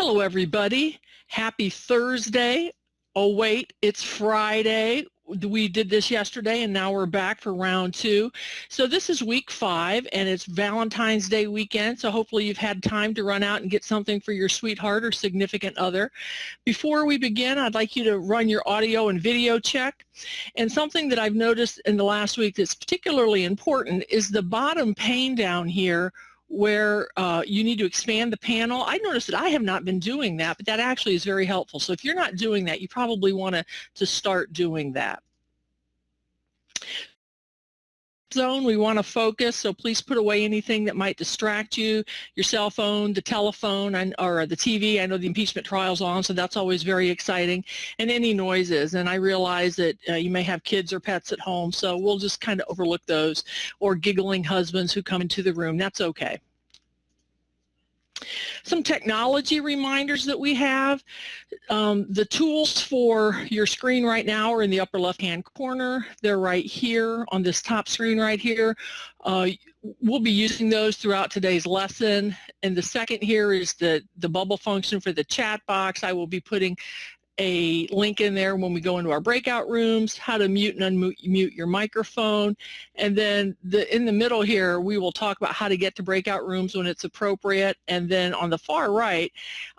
Hello, everybody. Happy Thursday. Oh, wait, it's Friday. We did this yesterday, and now we're back for round 2. So this is week 5, and it's Valentine's Day weekend, so hopefully you've had time to run out and get something for your sweetheart or significant other. Before we begin, I'd like you to run your audio and video check. And something that I've noticed in the last week that's particularly important is the bottom pane down here where you need to expand the panel. I noticed that I have not been doing that, but that actually is very helpful. So if you're not doing that, you probably want to start doing that. Zone, we want to focus, so please put away anything that might distract you, your cell phone, the telephone, or the TV. I know the impeachment trial's on, so that's always very exciting, and any noises. And I realize that you may have kids or pets at home, so we'll just kind of overlook those, or giggling husbands who come into the room. That's okay. Some technology reminders that we have. The tools for your screen right now are in the upper left-hand corner. They're right here on this top screen right here. We'll be using those throughout today's lesson. And the second here is the bubble function for the chat box. I will be putting a link in there when we go into our breakout rooms, how to mute and unmute your microphone. And then in the middle here, we will talk about how to get to breakout rooms when it's appropriate. And then on the far right,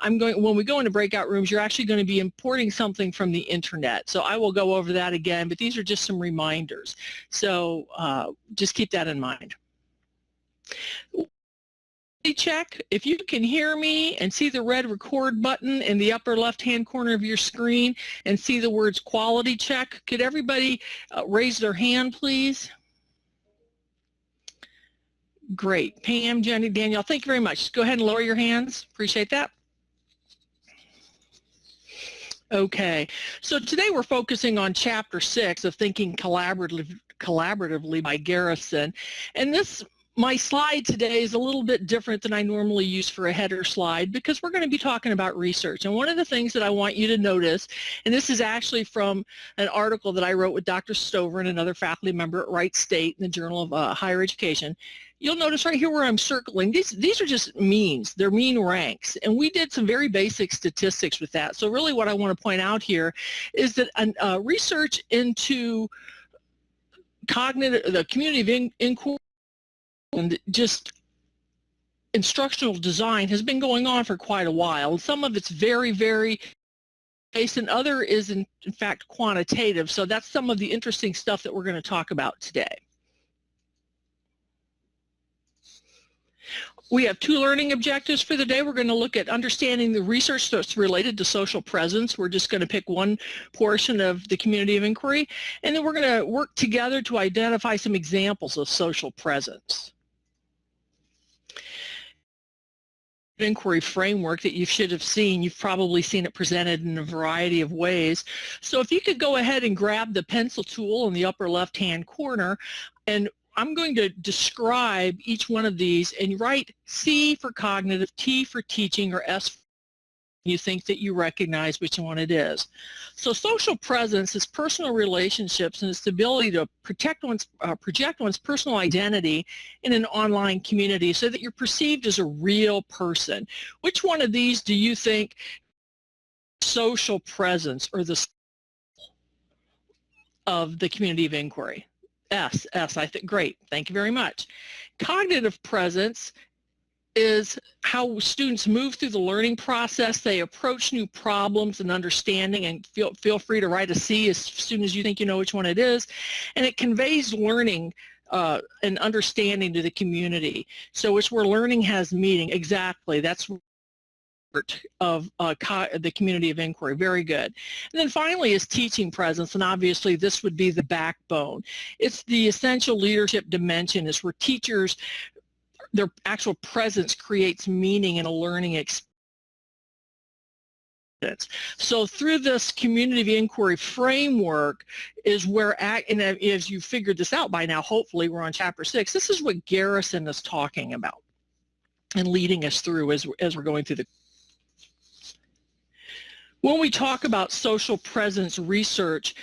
when we go into breakout rooms, you're actually going to be importing something from the internet. So I will go over that again, but these are just some reminders. So just keep that in mind. Check if you can hear me and see the red record button in the upper left hand corner of your screen and see the words quality check. Could everybody raise their hand, please? Great. Pam, Jenny, Danielle, thank you very much. Just go ahead and lower your hands. Appreciate that. Okay, so today we're focusing on chapter 6 of Thinking Collaboratively by Garrison, and my slide today is a little bit different than I normally use for a header slide because we're going to be talking about research. And one of the things that I want you to notice, and this is actually from an article that I wrote with Dr. Stover and another faculty member at Wright State in the Journal of Higher Education, you'll notice right here where I'm circling, these are just means. They're mean ranks. And we did some very basic statistics with that. So really what I want to point out here is that research into the community of inquiry and just instructional design has been going on for quite a while. Some of it's very, very based, and other is in fact quantitative. So that's some of the interesting stuff that we're going to talk about today. We have 2 learning objectives for the day. We're going to look at understanding the research that's related to social presence. We're just going to pick one portion of the community of inquiry, and then we're going to work together to identify some examples of social presence. Inquiry framework that you should have seen. You've probably seen it presented in a variety of ways. So if you could go ahead and grab the pencil tool in the upper left-hand corner, and I'm going to describe each one of these and write C for cognitive, T for teaching, or S for you think that you recognize which one it is. So social presence is personal relationships and its ability to project one's personal identity in an online community so that you're perceived as a real person. Which one of these do you think social presence or the of the community of inquiry? S, I think. Great. Thank you very much. Cognitive presence is how students move through the learning process. They approach new problems and understanding, and feel free to write a C as soon as you think you know which one it is. And it conveys learning and understanding to the community. So it's where learning has meaning. Exactly. That's of the community of inquiry. Very good. And then finally is teaching presence, and obviously this would be the backbone. It's the essential leadership dimension. It's where teachers, their actual presence creates meaning in a learning experience. So through this community of inquiry framework is where, and as you figured this out by now, hopefully we're on chapter 6, this is what Garrison is talking about and leading us through as we're going through the. When we talk about social presence research,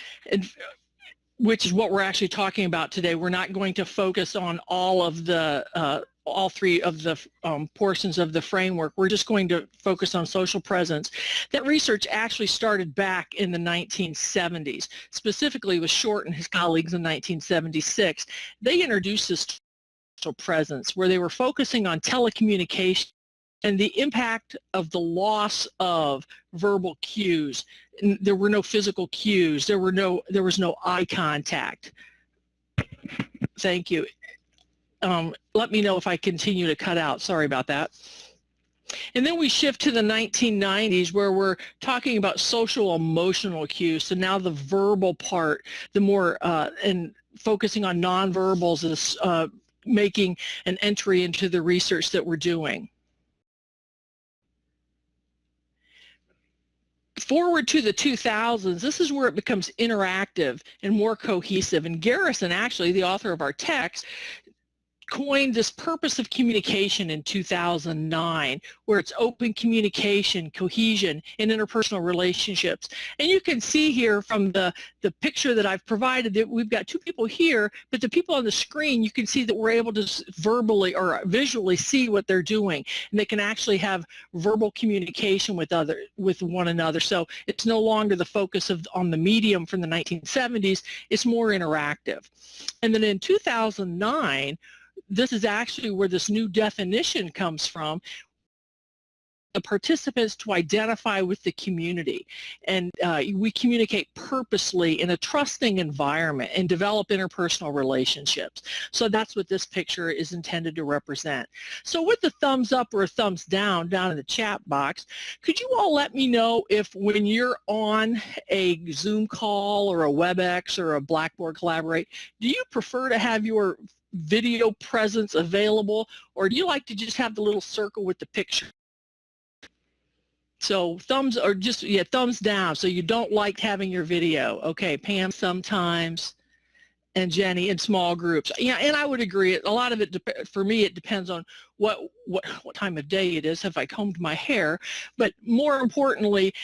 which is what we're actually talking about today, we're not going to focus on all of the all three of the portions of the framework. We're just going to focus on social presence. That research actually started back in the 1970s, specifically with Short and his colleagues in 1976. They introduced this social presence where they were focusing on telecommunication and the impact of the loss of verbal cues. There were no physical cues. There was no eye contact. Thank you. Let me know if I continue to cut out. Sorry about that. And then we shift to the 1990s where we're talking about social emotional cues. So now the verbal part, the more, and focusing on nonverbals is making an entry into the research that we're doing. Forward to the 2000s, this is where it becomes interactive and more cohesive. And Garrison, actually, the author of our text, coined this purpose of communication in 2009, where it's open communication, cohesion, and interpersonal relationships. And you can see here from the picture that I've provided that we've got two people here, but the people on the screen, you can see that we're able to verbally or visually see what they're doing, and they can actually have verbal communication with one another. So it's no longer the focus on the medium from the 1970s, it's more interactive. And then in 2009, this is actually where this new definition comes from, the participants to identify with the community. And we communicate purposely in a trusting environment and develop interpersonal relationships. So that's what this picture is intended to represent. So with the thumbs up or a thumbs down in the chat box, could you all let me know if when you're on a Zoom call or a WebEx or a Blackboard Collaborate, do you prefer to have your video presence available, or do you like to just have the little circle with the picture? So thumbs, or just, yeah, thumbs down, so you don't like having your video. Okay, Pam sometimes, and Jenny in small groups. Yeah, and I would agree. A lot of it, for me, it depends on what time of day it is, if I combed my hair, but more importantly,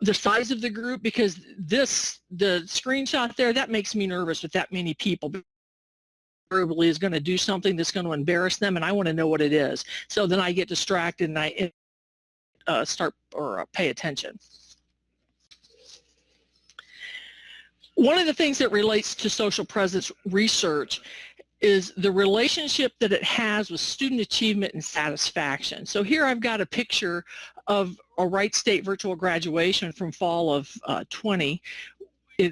the size of the group, because the screenshot there, that makes me nervous with that many people. Verbally is going to do something that's going to embarrass them, and I want to know what it is. So then I get distracted and I start or pay attention. One of the things that relates to social presence research is the relationship that it has with student achievement and satisfaction. So here I've got a picture of a Wright State virtual graduation from fall of 20.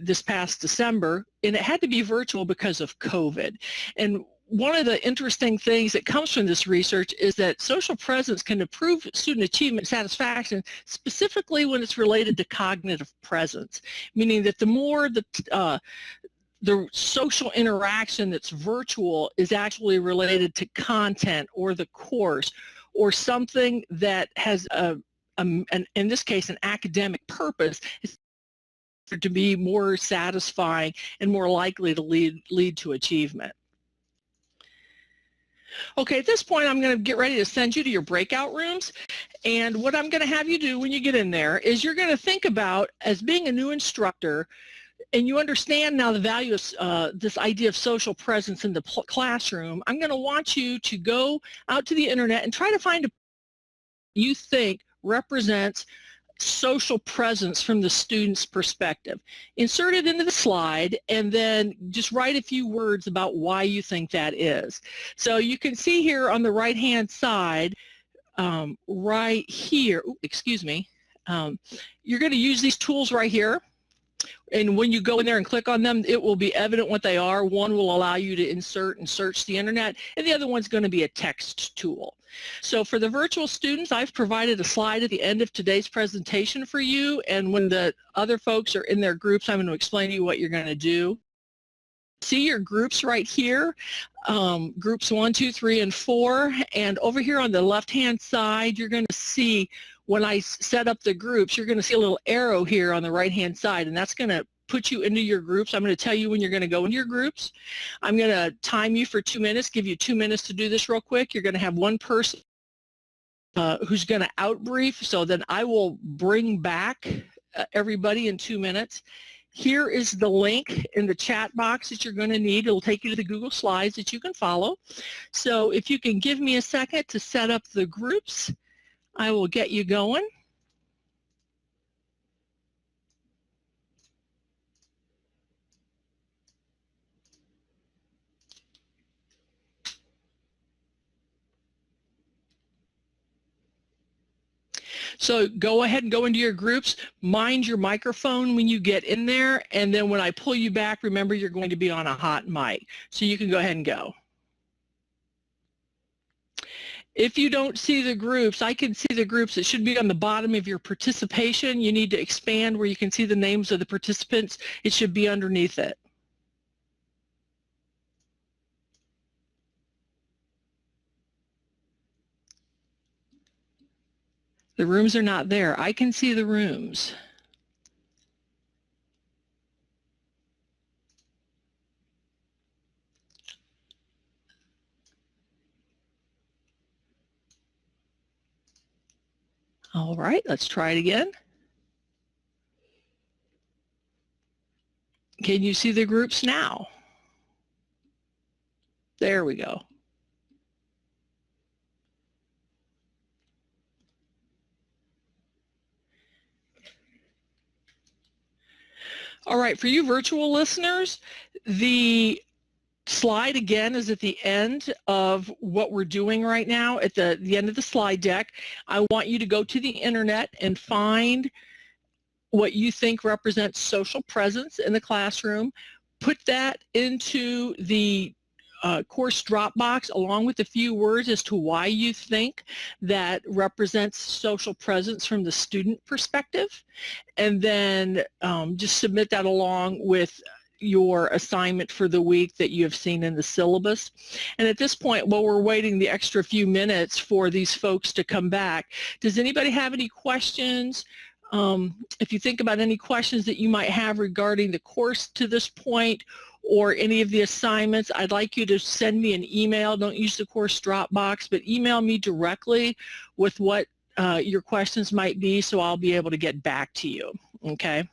This past December, and it had to be virtual because of COVID. And one of the interesting things that comes from this research is that social presence can improve student achievement and satisfaction, specifically when it's related to cognitive presence, meaning that the more the social interaction that's virtual is actually related to content or the course or something that has in this case, an academic purpose, to be more satisfying and more likely to lead to achievement. Okay, at this point I'm going to get ready to send you to your breakout rooms, and what I'm going to have you do when you get in there is you're going to think about, as being a new instructor, and you understand now the value of this idea of social presence in the classroom, I'm going to want you to go out to the internet and try to find a you think represents social presence from the student's perspective. Insert it into the slide and then just write a few words about why you think that is. So you can see here on the right hand side, right here, excuse me, you're going to use these tools right here. And when you go in there and click on them, it will be evident what they are. One will allow you to insert and search the internet, and the other one's going to be a text tool. So for the virtual students, I've provided a slide at the end of today's presentation for you, and when the other folks are in their groups, I'm going to explain to you what you're going to do. See your groups right here, groups 1, 2, 3, and 4, and over here on the left-hand side, you're going to see when I set up the groups, you're going to see a little arrow here on the right-hand side, and that's going to put you into your groups. I'm going to tell you when you're going to go into your groups. I'm going to time you for 2 minutes, give you 2 minutes to do this real quick. You're going to have one person who's going to outbrief, so then I will bring back everybody in 2 minutes. Here is the link in the chat box that you're going to need. It'll take you to the Google Slides that you can follow. So if you can give me a second to set up the groups, I will get you going. So go ahead and go into your groups. Mind your microphone when you get in there, and then when I pull you back, remember you're going to be on a hot mic. So you can go ahead and go. If you don't see the groups, I can see the groups. It should be on the bottom of your participation. You need to expand where you can see the names of the participants. It should be underneath it. The rooms are not there. I can see the rooms. All right, let's try it again. Can you see the groups now? There we go. All right, for you virtual listeners, the slide again is at the end of what we're doing right now, at the end of the slide deck. I want you to go to the internet and find what you think represents social presence in the classroom. Put that into the course Dropbox along with a few words as to why you think that represents social presence from the student perspective, and then just submit that along with your assignment for the week that you have seen in the syllabus. And at this point, while we're waiting the extra few minutes for these folks to come back, does anybody have any questions? If you think about any questions that you might have regarding the course to this point or any of the assignments, I'd like you to send me an email. Don't use the course Dropbox, but email me directly with what your questions might be, so I'll be able to get back to you, okay?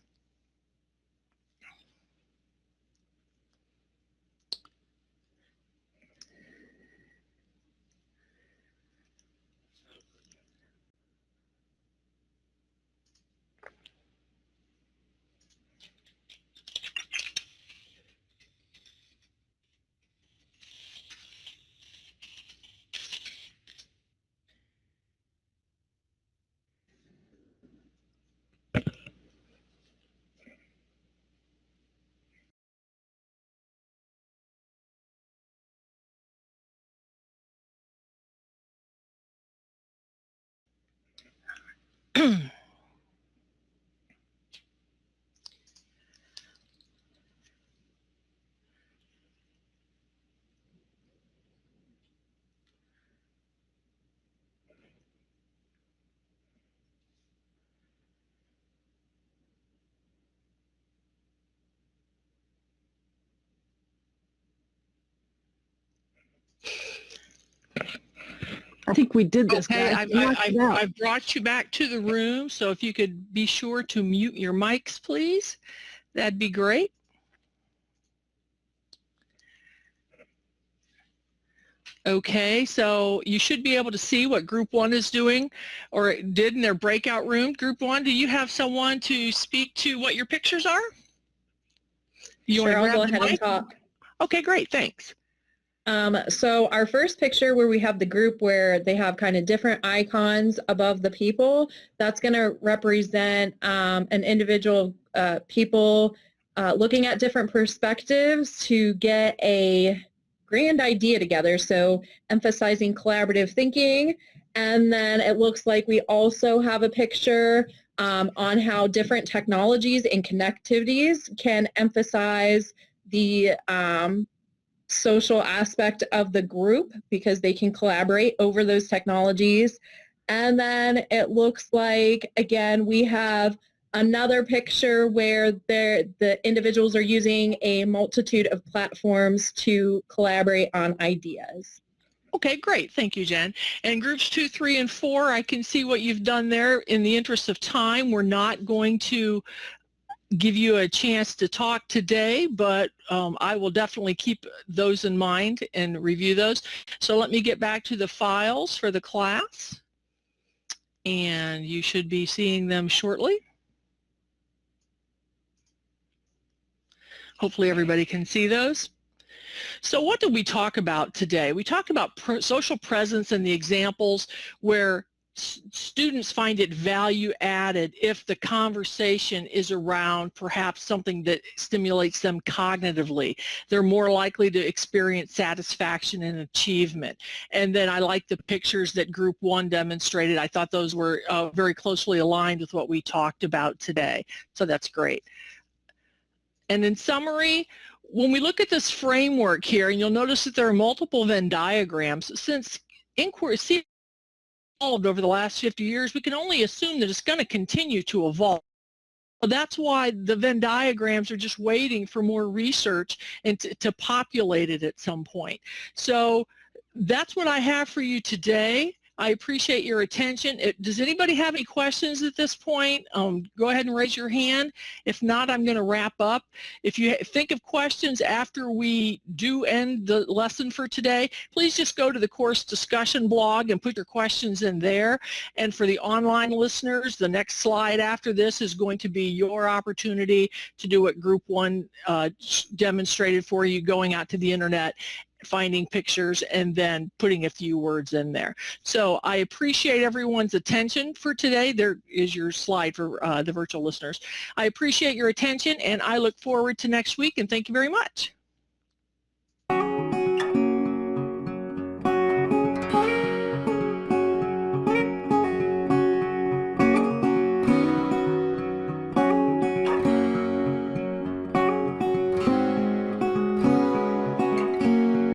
I think we did this. Okay, guys. I've brought you back to the room, so if you could be sure to mute your mics, please, that'd be great. Okay, so you should be able to see what Group 1 is doing or did in their breakout room. Group 1, do you have someone to speak to what your pictures are? Sure, I'll go ahead and talk. Okay, great, thanks. So our first picture where we have the group where they have kind of different icons above the people, that's going to represent an individual people looking at different perspectives to get a grand idea together, so emphasizing collaborative thinking. And then it looks like we also have a picture on how different technologies and connectivities can emphasize the social aspect of the group because they can collaborate over those technologies. And then it looks like, again, we have another picture where the individuals are using a multitude of platforms to collaborate on ideas. Okay, great. Thank you, Jen. And groups 2, 3, and 4, I can see what you've done there. In the interest of time, we're not going to give you a chance to talk today, but I will definitely keep those in mind and review those. So let me get back to the files for the class, and you should be seeing them shortly. Hopefully everybody can see those. So what did we talk about today? We talked about social presence and the examples where students find it value added if the conversation is around perhaps something that stimulates them cognitively. They're more likely to experience satisfaction and achievement. And then I like the pictures that Group 1 demonstrated. I thought those were very closely aligned with what we talked about today. So that's great. And in summary, when we look at this framework here, and you'll notice that there are multiple Venn diagrams, since inquiry evolved over the last 50 years, we can only assume that it's going to continue to evolve. So that's why the Venn diagrams are just waiting for more research and to populate it at some point. So that's what I have for you today. I appreciate your attention. Does anybody have any questions at this point? Go ahead and raise your hand. If not, I'm going to wrap up. If you think of questions after we do end the lesson for today, please just go to the course discussion blog and put your questions in there. And for the online listeners, the next slide after this is going to be your opportunity to do what Group 1 demonstrated for you, going out to the internet, finding pictures, and then putting a few words in there. So I appreciate everyone's attention for today. There is your slide for the virtual listeners. I appreciate your attention, and I look forward to next week, and thank you very much.